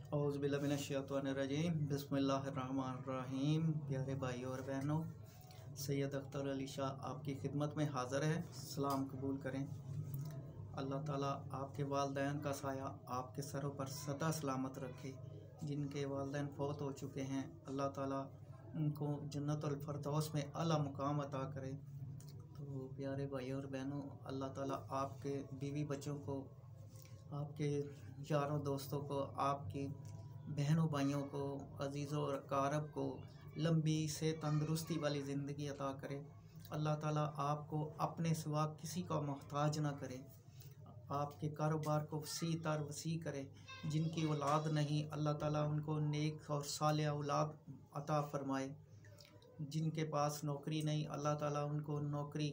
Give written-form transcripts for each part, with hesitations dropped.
औज़ुबिल्लाहिमिनश्शैतानिर्रजीम बिस्मिल्लाहिर्रहमानिर्रहीम। प्यारे भाइयों और बहनों, सैयद अख्तर अली शाह आपकी खिदमत में हाज़िर है। सलाम कबूल करें। अल्लाह ताला आपके वालिदैन का साया आपके सरों पर सदा सलामत रखे। जिनके वालिदैन फौत हो चुके हैं, अल्लाह ताला उनको जन्नतुल फरदौस में आला मुकाम अता करे। तो प्यारे भाइयों और बहनों, अल्लाह ताला आपके बीवी बच्चों को, आपके यारों दोस्तों को, आपकी बहनों भाइयों को, अजीज़ों और कारब को लंबी से तंदुरुस्ती वाली ज़िंदगी अता करे। अल्लाह ताला आपको अपने सिवा किसी का मोहताज ना करे। आपके कारोबार को वसी करे। जिनकी औलाद नहीं, अल्लाह ताला उनको नेक और सालेह औलाद अता फ़रमाए। जिनके पास नौकरी नहीं, अल्लाह ताला उनको नौकरी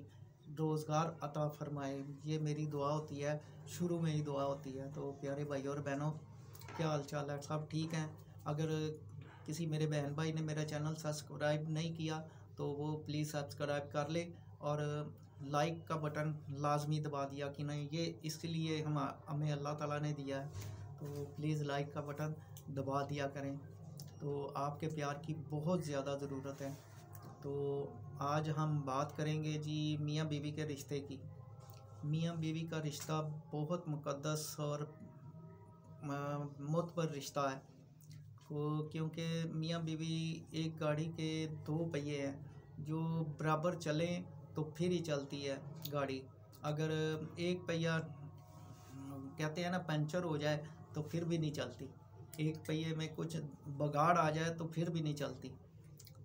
रोज़गार अता फ़रमाए। ये मेरी दुआ होती है, शुरू में ही दुआ होती है। तो प्यारे भाइयों और बहनों, क्या हाल चाल है? सब ठीक हैं? अगर किसी मेरे बहन भाई ने मेरा चैनल सब्सक्राइब नहीं किया तो वो प्लीज़ सब्सक्राइब कर ले और लाइक का बटन लाजमी दबा दिया कि नहीं, ये इसलिए हमें अल्लाह ताला ने दिया है, तो प्लीज़ लाइक का बटन दबा दिया करें। तो आपके प्यार की बहुत ज़्यादा ज़रूरत है। तो आज हम बात करेंगे जी मियाँ बीवी के रिश्ते की। मियाँ बीवी का रिश्ता बहुत मुक़द्दस और मोतबर रिश्ता है, क्योंकि मियाँ बीवी एक गाड़ी के दो पहिए हैं। जो बराबर चलें तो फिर ही चलती है गाड़ी। अगर एक पहिया कहते हैं ना पंचर हो जाए तो फिर भी नहीं चलती। एक पहिए में कुछ बगाड़ आ जाए तो फिर भी नहीं चलती।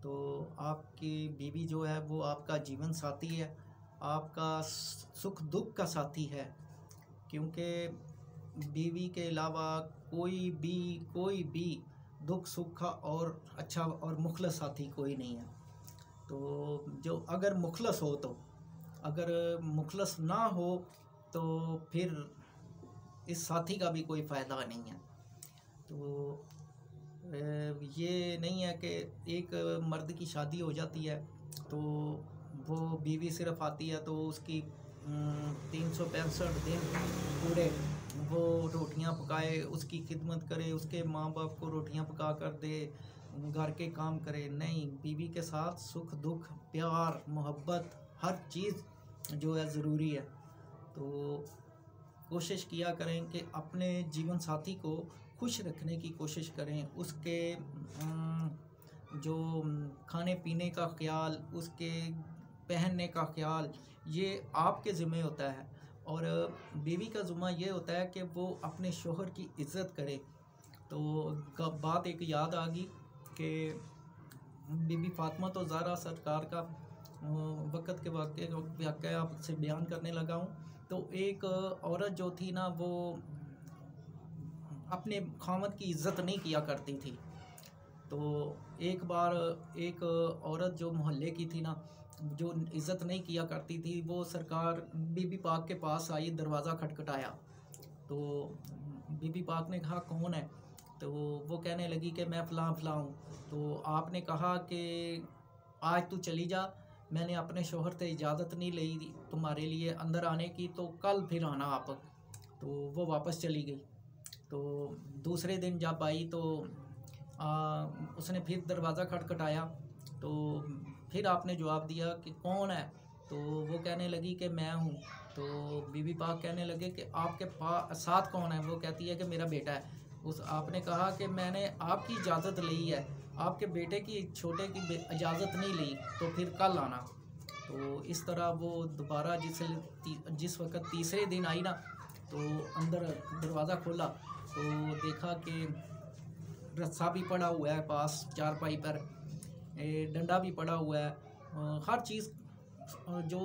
तो आपकी बीवी जो है वो आपका जीवन साथी है, आपका सुख दुख का साथी है। क्योंकि बीवी के अलावा कोई भी दुख सुख का और अच्छा और मुखलस साथी कोई नहीं है। तो जो अगर मुखलस हो, तो अगर मुखलस ना हो तो फिर इस साथी का भी कोई फ़ायदा नहीं है। तो ये नहीं है कि एक मर्द की शादी हो जाती है तो वो बीवी सिर्फ आती है तो उसकी 365 दिन पूरे वो रोटियां पकाए, उसकी खिदमत करे, उसके माँ बाप को रोटियां पका कर दे, घर के काम करे। नहीं, बीवी के साथ सुख दुख प्यार मोहब्बत हर चीज़ जो है ज़रूरी है। तो कोशिश किया करें कि अपने जीवन साथी को खुश रखने की कोशिश करें। उसके जो खाने पीने का ख्याल, उसके पहनने का ख्याल, ये आपके ज़िम्मे होता है। और बीवी का ज़िम्मा ये होता है कि वो अपने शोहर की इज़्ज़त करे। तो बात एक याद आ गई कि बीबी फ़ातिमा तो ज़हरा सरकार का वक़्त के वाक़या आपसे बयान करने लगा हूँ। तो एक औरत जो थी ना, वो अपने खामद की इज़्ज़त नहीं किया करती थी। तो एक बार एक औरत जो मोहल्ले की थी ना, जो इज़्ज़त नहीं किया करती थी, वो सरकार बीबी पाक के पास आई, दरवाज़ा खटखटाया। तो बीबी पाक ने कहा कौन है? तो वो कहने लगी कि मैं फ़लाँ हूँ। तो आपने कहा कि आज तू चली जा, मैंने अपने शोहर से इजाज़त नहीं ली तुम्हारे लिए अंदर आने की, तो कल फिर आना आप। तो वो वापस चली गई। तो दूसरे दिन जब आई तो उसने फिर दरवाज़ा खटखटाया। तो फिर आपने जवाब दिया कि कौन है? तो वो कहने लगी कि मैं हूँ। तो बीबी पाक कहने लगे कि आपके साथ कौन है? वो कहती है कि मेरा बेटा है। आपने कहा कि मैंने आपकी इजाज़त ली है, आपके बेटे की छोटे की इजाज़त नहीं ली, तो फिर कल आना। तो इस तरह वो दोबारा जिस वक्त तीसरे दिन आई ना, तो अंदर दरवाज़ा खोला तो देखा कि रस्सा भी पड़ा हुआ है पास चारपाई पर, डंडा भी पड़ा हुआ है, हर चीज़ जो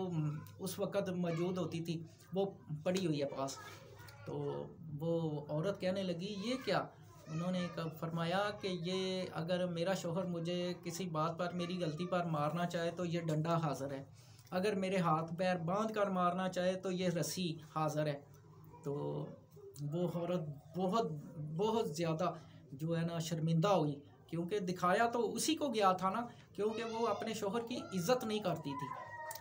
उस वक़्त मौजूद होती थी वो पड़ी हुई है पास। तो वो औरत कहने लगी ये क्या? उन्होंने फरमाया कि ये अगर मेरा शोहर मुझे किसी बात पर, मेरी गलती पर मारना चाहे तो ये डंडा हाज़िर है, अगर मेरे हाथ पैर बांध कर मारना चाहे तो ये रस्सी हाज़िर है। तो वो औरत बहुत ज़्यादा जो है ना शर्मिंदा हुई, क्योंकि दिखाया तो उसी को गया था ना, क्योंकि वो अपने शोहर की इज़्ज़त नहीं करती थी।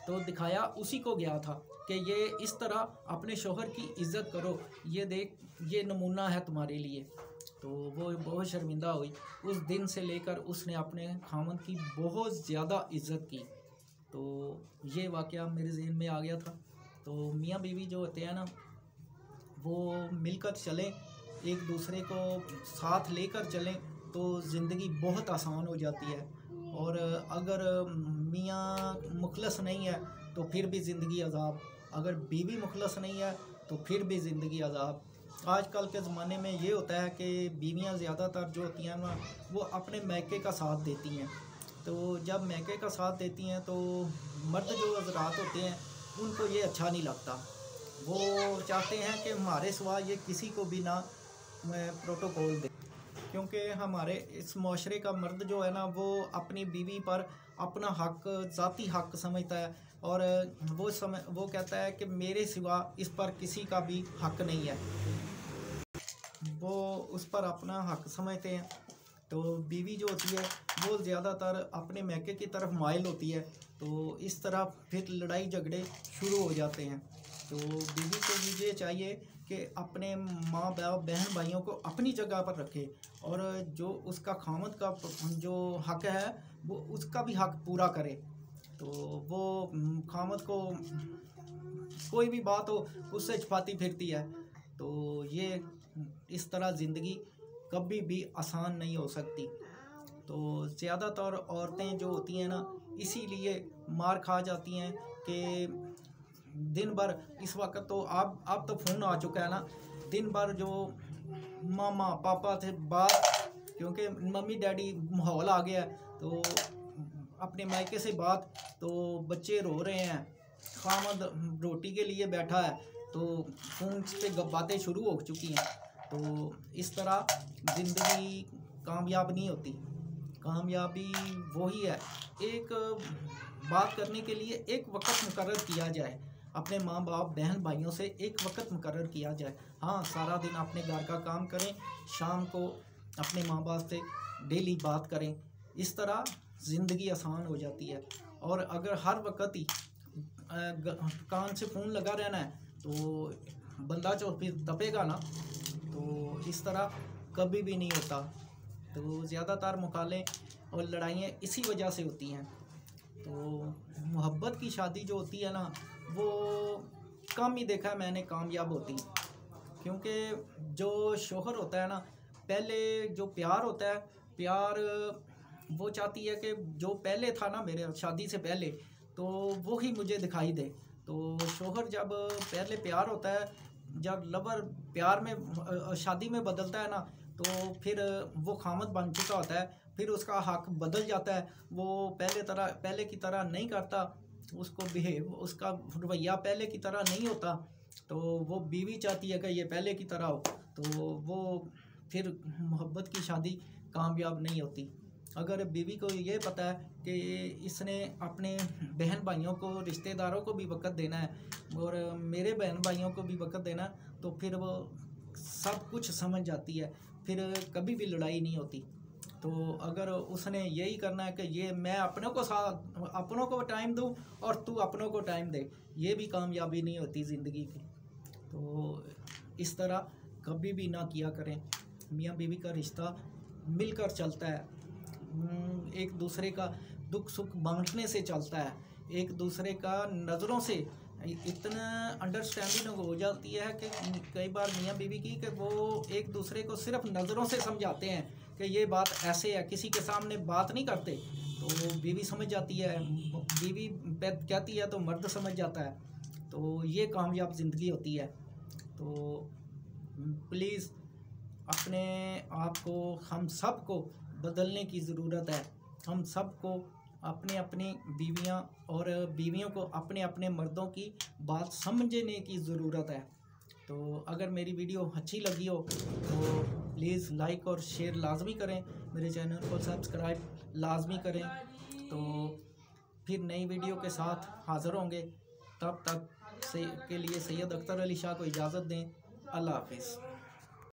तो दिखाया उसी को गया था कि ये इस तरह अपने शोहर की इज़्ज़त करो, ये देख ये नमूना है तुम्हारे लिए। तो वो बहुत शर्मिंदा हुई। उस दिन से लेकर उसने अपने खामन की बहुत ज़्यादा इज़्ज़त की। तो ये वाक़या मेरे ज़हन में आ गया था। तो मियाँ बीवी जो होते हैं ना, वो मिलकर चलें, एक दूसरे को साथ लेकर चलें तो ज़िंदगी बहुत आसान हो जाती है। और अगर मियाँ मुखलस नहीं है तो फिर भी ज़िंदगी अज़ाब, अगर बीवी मुखलस नहीं है तो फिर भी ज़िंदगी अज़ाब। आजकल के ज़माने में ये होता है कि बीवियाँ ज़्यादातर जो होती हैं ना, वो अपने मायके का साथ देती हैं। तो जब मायके का साथ देती हैं तो मर्द जो हज़रात होते हैं उनको ये अच्छा नहीं लगता। वो चाहते हैं कि हमारे सिवा ये किसी को भी ना प्रोटोकॉल दे, क्योंकि हमारे इस माशरे का मर्द जो है ना, वो अपनी बीवी पर अपना हक, ज़ाती हक समझता है। और वो कहता है कि मेरे सिवा इस पर किसी का भी हक नहीं है, वो उस पर अपना हक समझते हैं। तो बीवी जो होती है वो ज़्यादातर अपने मैके की तरफ माइल होती है। तो इस तरह फिर लड़ाई झगड़े शुरू हो जाते हैं। तो बीवी को भी ये चाहिए कि अपने माँ बाप बहन भाइयों को अपनी जगह पर रखे, और जो उसका खामद का जो हक है वो उसका भी हक पूरा करे। तो वो खामद को कोई भी बात हो उससे छुपाती फिरती है। तो ये इस तरह ज़िंदगी कभी भी आसान नहीं हो सकती। तो ज़्यादातर औरतें जो होती हैं ना, इसीलिए मार खा जाती हैं कि दिन भर, इस वक्त तो अब तो फ़ोन आ चुका है ना, दिन भर जो मामा पापा से बात, क्योंकि मम्मी डैडी माहौल आ गया है, तो अपने मायके से बात, तो बच्चे रो रहे हैं, खामद रोटी के लिए बैठा है, तो फ़ोन पे बातें शुरू हो चुकी हैं। तो इस तरह ज़िंदगी कामयाब नहीं होती। कामयाबी वही है, एक बात करने के लिए एक वक़्त मुकर्रर किया जाए, अपने माँ बाप बहन भाइयों से एक वक़्त मुकर्रर किया जाए। हाँ, सारा दिन अपने घर का काम करें, शाम को अपने माँ बाप से डेली बात करें। इस तरह ज़िंदगी आसान हो जाती है। और अगर हर वक़्त ही कान से फ़ोन लगा रहना है तो बंदा जो फिर दबेगा ना, तो इस तरह कभी भी नहीं होता। तो ज़्यादातर मुकाले और लड़ाइयाँ इसी वजह से होती हैं। तो मोहब्बत की शादी जो होती है ना, वो कम ही देखा है मैंने कामयाब होती, क्योंकि जो शोहर होता है ना, पहले जो प्यार होता है, प्यार वो चाहती है कि जो पहले था ना मेरे शादी से पहले, तो वो ही मुझे दिखाई दे। तो शोहर जब पहले प्यार होता है, जब लवर प्यार में शादी में बदलता है ना, तो फिर वो खामद बन चुका होता है, फिर उसका हक बदल जाता है। वो पहले की तरह नहीं करता, उसको बिहेव, उसका रवैया पहले की तरह नहीं होता। तो वो बीवी चाहती है कि ये पहले की तरह हो, तो वो फिर मोहब्बत की शादी कामयाब नहीं होती। अगर बीवी को ये पता है कि इसने अपने बहन भाइयों को, रिश्तेदारों को भी वक़्त देना है और मेरे बहन भाइयों को भी वक़्त देना है, तो फिर वो सब कुछ समझ जाती है, फिर कभी भी लड़ाई नहीं होती। तो अगर उसने यही करना है कि ये मैं अपनों को टाइम दूँ और तू अपनों को टाइम दे, ये भी कामयाबी नहीं होती ज़िंदगी की। तो इस तरह कभी भी ना किया करें। मियाँ बीवी का रिश्ता मिलकर चलता है, एक दूसरे का दुख सुख बांटने से चलता है, एक दूसरे का नज़रों से इतना अंडरस्टैंडिंग हो जाती है कि कई बार मियाँ बीवी की कि वो एक दूसरे को सिर्फ नज़रों से समझाते हैं कि ये बात ऐसे है, किसी के सामने बात नहीं करते। तो बीवी समझ जाती है, बीवी कहती है तो मर्द समझ जाता है। तो ये कामयाब ज़िंदगी होती है। तो प्लीज़ अपने आप को, हम सब को बदलने की ज़रूरत है। हम सब को अपने अपनी बीवियां और बीवियों को अपने अपने मर्दों की बात समझने की ज़रूरत है। तो अगर मेरी वीडियो अच्छी लगी हो तो प्लीज़ लाइक और शेयर लाजमी करें, मेरे चैनल को सब्सक्राइब लाजमी करें। तो फिर नई वीडियो के साथ हाज़िर होंगे, तब तक के लिए सैयद अख्तर अली शाह को इजाज़त दें। अल्लाह हाफिज़।